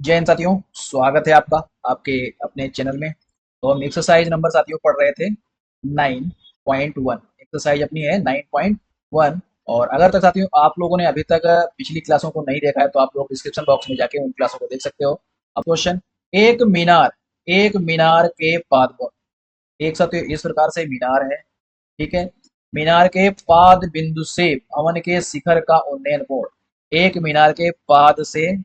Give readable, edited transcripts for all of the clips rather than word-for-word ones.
जय हिंद साथियों। स्वागत है आपका आपके अपने चैनल में। तो हम एक्सरसाइज नंबर साथियों पढ़ रहे थे 9.1। एक्सरसाइज अपनी है 9.1। और अगर तक साथियों आप लोगों ने अभी तक पिछली क्लासों को नहीं देखा है तो आप लोग डिस्क्रिप्शन बॉक्स में जाके उन क्लासों को देख सकते हो। अब क्वेश्चन, एक मीनार के पाद एक साथियों इस प्रकार से मीनार है, ठीक है। मीनार के पाद बिंदु से भवन के शिखर का उन्नयन कोण, एक मीनार के पाद से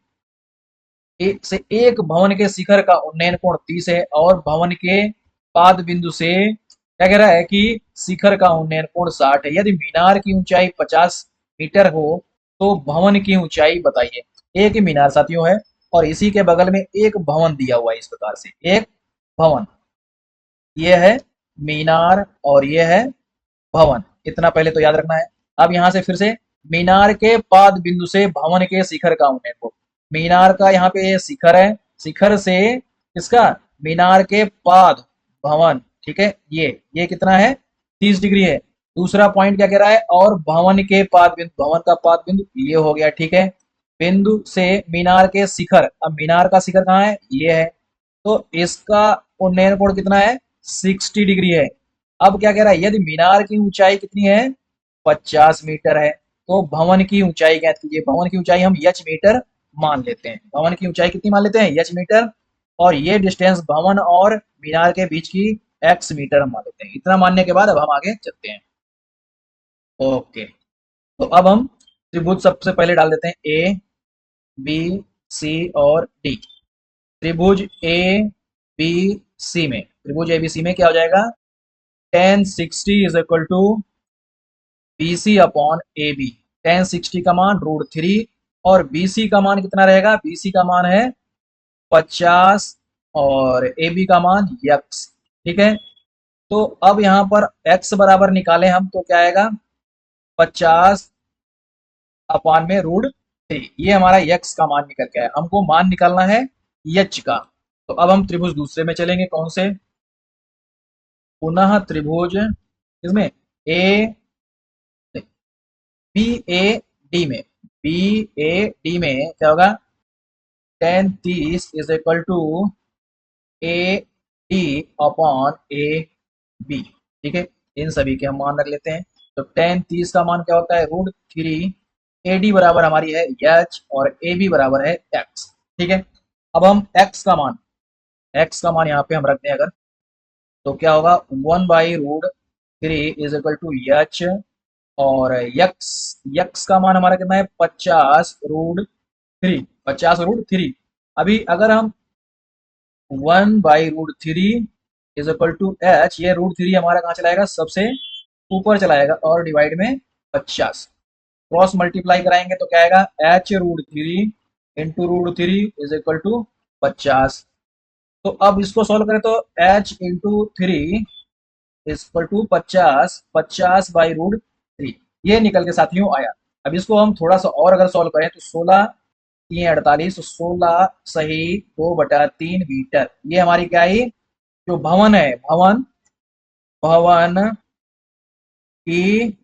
एक भवन के शिखर का उन्नयन कोण 30 है और भवन के पाद बिंदु से क्या कह रहा है कि शिखर का उन्नयन कोण 60 है। यदि मीनार की ऊंचाई 50 मीटर हो तो भवन की ऊंचाई बताइए। एक ही मीनार साथियों है और इसी के बगल में एक भवन दिया हुआ है। इस प्रकार से एक भवन, ये है मीनार और ये है भवन, इतना पहले तो याद रखना है। अब यहां से फिर से मीनार के पाद बिंदु से भवन के शिखर का उन्नयन को, मीनार का यहाँ पे ये शिखर है, शिखर से इसका मीनार के पाद भवन, ठीक है। ये कितना है, 30 डिग्री है। दूसरा पॉइंट क्या कह रहा है, और भवन के पाद बिंदु, भवन का पाद बिंदु ये हो गया, ठीक है। बिंदु से मीनार के शिखर, अब मीनार का शिखर कहाँ है, ये है, तो इसका उन्नयन कोण कितना है, 60 डिग्री है। अब क्या कह रहा है, यदि मीनार की ऊंचाई कितनी है, 50 मीटर है, तो भवन की ऊंचाई ज्ञात कीजिए। भवन की ऊंचाई हम एच मीटर मान लेते हैं। भवन की ऊंचाई कितनी मान लेते हैं, एच मीटर, और ये डिस्टेंस भवन और मीनार के बीच की एक्स मीटर हम मान लेते हैं। इतना मानने के बाद अब हम आगे चलते हैं। ओके, तो अब हम त्रिभुज सबसे पहले डाल देते हैं, ए बी सी और डी। त्रिभुज ए बी सी में, त्रिभुज ए बी सी में क्या हो जाएगा, tan 60 is equal to B C upon A B. Tan 60 का मान √3 और बी सी का मान कितना रहेगा, बी सी का मान है 50 और ए बी का मान यक्स, ठीक है। तो अब यहाँ पर x बराबर निकालें हम तो क्या आएगा, 50 अपॉन में √3। ये हमारा x का मान निकल के आया। हमको मान निकालना है h का। तो अब हम त्रिभुज दूसरे में चलेंगे, कौन से, पुनः त्रिभुज इसमें ए बी ए डी में, बी ए डी में क्या होगा, tan 30 is equal to A D upon A B, ठीक है। इन सभी के हम मान रख लेते हैं। तो टेन 30 का मान क्या होता है, √3। ए डी बराबर हमारी है एच और ए बी बराबर है एक्स, ठीक है। अब हम एक्स का मान यहाँ पे हम रख दें अगर, तो क्या होगा, 1/√3 इज इक्वल टू एच, और यक्स यक्स का मान हमारा कितना है, 50√3, 50√3। अभी अगर हम 1/√3 इज इक्वल टू एच, ये √3 हमारा कहाँ चलाएगा, सबसे ऊपर चलाएगा और डिवाइड में 50, क्रॉस मल्टीप्लाई कराएंगे तो क्या आएगा, h√3 into √3 is equal to 50। तो अब इसको सॉल्व करें तो h इंटू 3 इक्वल टू 50, 50/√3, ये निकल के साथियों आया। अब इसको हम थोड़ा सा और अगर सॉल्व करें तो 16 3 48, 16 सही 2/3 मीटर, ये हमारी क्या है, जो भवन है, भवन भवन की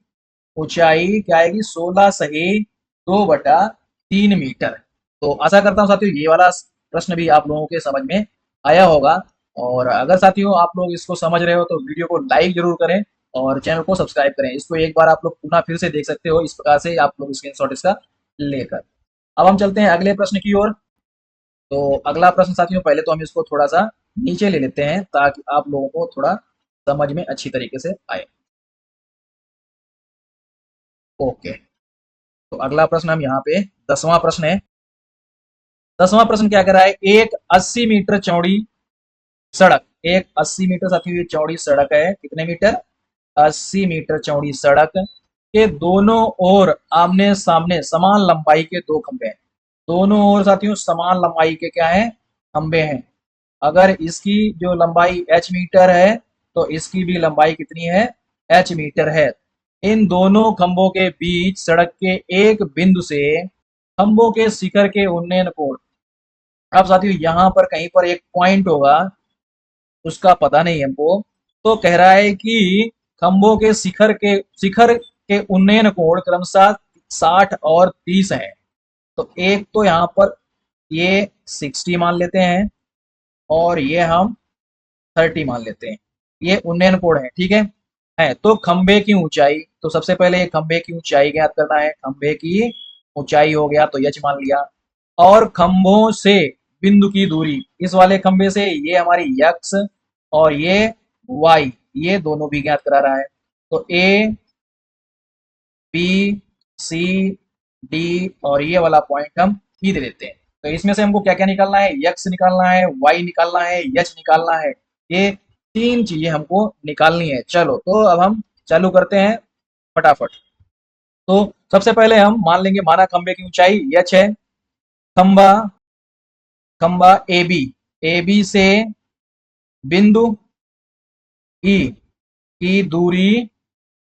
ऊंचाई क्या आएगी, 16 सही 2/3 मीटर। तो आशा करता हूँ साथियों ये वाला प्रश्न भी आप लोगों के समझ में आया होगा। और अगर साथियों आप लोग इसको समझ रहे हो तो वीडियो को लाइक जरूर करें और चैनल को सब्सक्राइब करें। इसको एक बार आप लोग पुनः फिर से देख सकते हो, इस प्रकार से आप लोग स्क्रीनशॉट इसका लेकर। अब हम चलते हैं अगले प्रश्न की ओर। तो अगला प्रश्न साथियों, पहले तो हम इसको थोड़ा सा नीचे ले लेते हैं ताकि आप लोगों को थोड़ा समझ में अच्छी तरीके से आए। ओके, तो अगला प्रश्न हम यहाँ पे 10वां प्रश्न है। 10वां प्रश्न क्या कर रहा है, एक 80 मीटर चौड़ी सड़क, एक 80 मीटर साथियों ये चौड़ी सड़क है, कितने मीटर, 80 मीटर चौड़ी सड़क के दोनों ओर आमने सामने समान लंबाई के दो खंभे हैं। दोनों ओर साथियों समान लंबाई के क्या है, खंभे हैं। अगर इसकी जो लंबाई h मीटर है तो इसकी भी लंबाई कितनी है, h मीटर है। इन दोनों खंभों के बीच सड़क के एक बिंदु से खंभों के शिखर के उन्नयन कोण, अब साथियों यहाँ पर कहीं पर एक पॉइंट होगा, उसका पता नहीं हमको। तो कह रहा है कि खंभों के शिखर के उन्नयन कोण क्रमशः 60 और 30 है। तो एक तो यहाँ पर ये 60 मान लेते हैं और ये हम 30 मान लेते हैं। ये उन्नयन कोण है, ठीक है। तो खंबे की ऊंचाई, तो सबसे पहले ये खंबे की ऊंचाई ज्ञात करना है। खंबे की ऊंचाई हो गया तो यच मान लिया, और खंभों से बिंदु की दूरी, इस वाले खंबे से ये हमारी यक्स और ये वाई, ये दोनों भी ज्ञात करा रहा है। तो ए बी सी डी और ये वाला पॉइंट हम ई दे देते हैं। तो इसमें से हमको क्या क्या निकालना है, यक्स निकालना है, वाई निकालना है, यच निकालना है। ये तीन चीजें हमको निकालनी है। चलो तो अब हम चालू करते हैं फटाफट। तो सबसे पहले हम मान लेंगे, माना खंबे की ऊंचाई यच है। खंबा खंबा ए बी से बिंदु ई की दूरी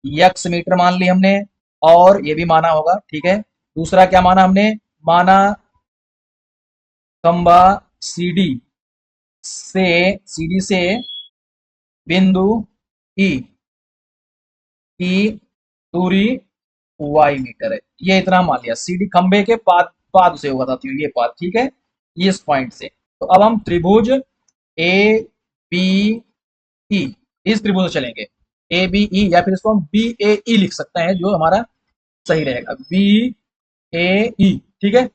यक्स मीटर मान ली हमने, और ये भी माना होगा, ठीक है। दूसरा क्या माना हमने, माना खंबा सीडी से बिंदु ई की दूरी वाई मीटर है। ये इतना मान लिया, सीडी खंबे के पाद पाद से होगा साथियों, ये पाद, ठीक है, इस पॉइंट से। तो अब हम त्रिभुज ए बी ई, इस त्रिभुज से चलेंगे, ए बी ई, या फिर इसको हम बी ए ई लिख सकते हैं, जो हमारा सही रहेगा, बी ए ई, ठीक है।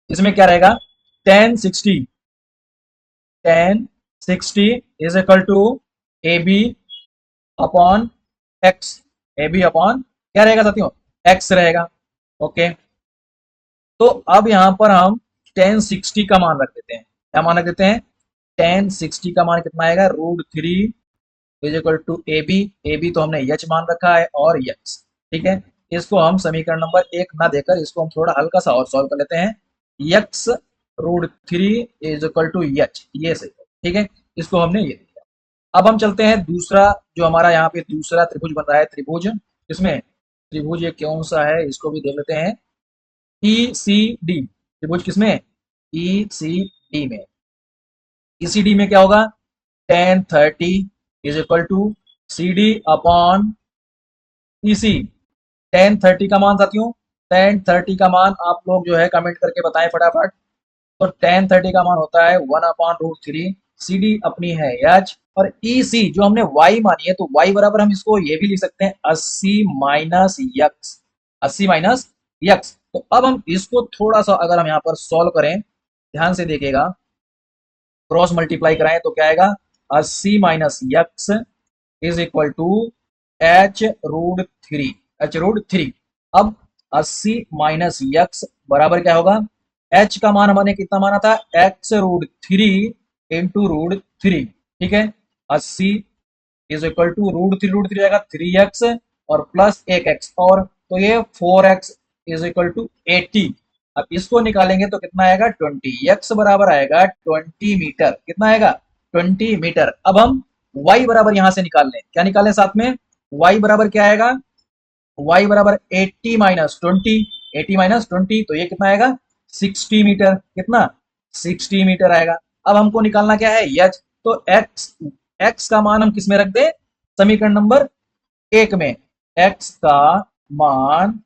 इसमें क्या रहेगा, tan sixty is equal to A B upon X. A B upon क्या रहेगा साथियों, एक्स रहेगा। ओके, तो अब यहां पर हम 1060 का मान रख देते हैं। क्या मान रख देते हैं, 1060 का मान कितना आएगा, √3 is equal to A B तो हमने यच मान रखा है, और यक्स, ठीक है। इसको हम समीकरण नंबर 1 ना देकर इसको हम थोड़ा हल्का सा और सॉल्व कर लेते हैं। यक्स √3 इज इक्वल टू यच, ये सही है, ठीक है। इसको हमने ये दिया। अब हम चलते हैं दूसरा, जो हमारा यहाँ पे दूसरा त्रिभुज बन रहा है, त्रिभुज, इसमें त्रिभुज ये कौन सा है, इसको भी देख लेते हैं। ई सी डी त्रिभुज, किसमें, ई सी डी में। ई सी डी में क्या होगा, 1030 is equal to C D upon E C. 1030 का मान साथियों, 1030 का मान आप लोग जो है कमेंट करके बताएं फटाफट। तो 1030 का मान होता है 1/√3, सी डी अपनी है एच, और ई सी जो हमने वाई मानी है, तो वाई बराबर हम इसको ये भी लिख सकते हैं 80 माइनस यक्स, 80 माइनस यक्स। तो अब हम इसको थोड़ा सा अगर हम यहाँ पर सॉल्व करें, ध्यान से देखिएगा, क्रॉस मल्टीप्लाई कराएं तो क्या आएगा, 80 minus X is equal to h√3। अब 80 माइनस यक्स बराबर क्या होगा, h का मान हमने कितना माना था, x√3 इंटू √3, ठीक है। 80 इज इक्वल टू √3 जाएगा 3x और प्लस 1x, और तो ये 4x इज इक्वल टू 80। अब इसको निकालेंगे तो कितना आएगा, 20, x बराबर आएगा 20 मीटर। कितना आएगा, 20 मीटर। अब हम y बराबर यहां से निकाल लें, क्या निकालें साथ में, y बराबर क्या आएगा, y बराबर 80 माइनस 20, 80 माइनस 20 तो ये कितना आएगा, 60 मीटर। कितना, 60 मीटर आएगा। अब हमको निकालना क्या है, यच, तो x का मान हम किस में रख दे, समीकरण नंबर 1 में। x का मान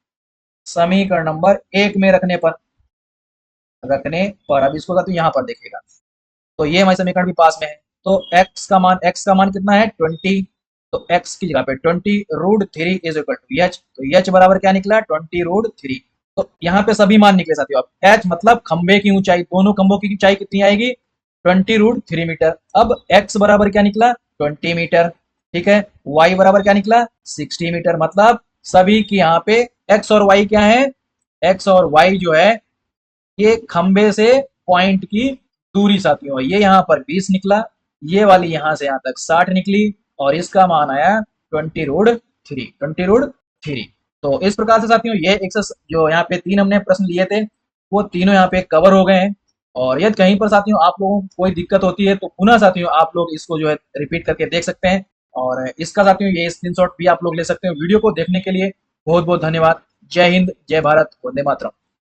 समीकरण नंबर 1 में रखने पर अब इसको तो यहाँ पर देखेगा, तो ये हमारे समीकरण भी पास में है। तो x का मान कितना है, 20, तो x की जगह पे 20√3 इज इक्वल टू h, तो h बराबर क्या निकला, 20√3। तो यहाँ पे सभी मान निकले साथियों। अब h मतलब खंबे की ऊंचाई, दोनों खंभों की ऊंचाई कितनी आएगी, 20√3 मीटर। अब x बराबर क्या निकला, 20 मीटर, ठीक है। y बराबर क्या निकला, 60 मीटर। मतलब सभी की यहाँ पे x और y क्या है, x और y जो है ये खंबे से पॉइंट की दूरी साथियों, ये यहाँ पर 20 निकला, ये वाली यहाँ से यहाँ तक 60 निकली, और इसका मान आया 20√3। तो इस प्रकार से साथियों ये जो यहाँ पे 3 हमने प्रश्न लिए थे, वो तीनों यहाँ पे कवर हो गए हैं। और यदि कहीं पर साथियों आप लोगों को कोई दिक्कत होती है, तो पुनः साथियों आप लोग इसको जो है रिपीट करके देख सकते हैं, और इसका साथियों ये स्क्रीनशॉट भी आप लोग ले सकते हैं। वीडियो को देखने के लिए बहुत बहुत धन्यवाद। जय हिंद, जय भारत, वंदे मातरम।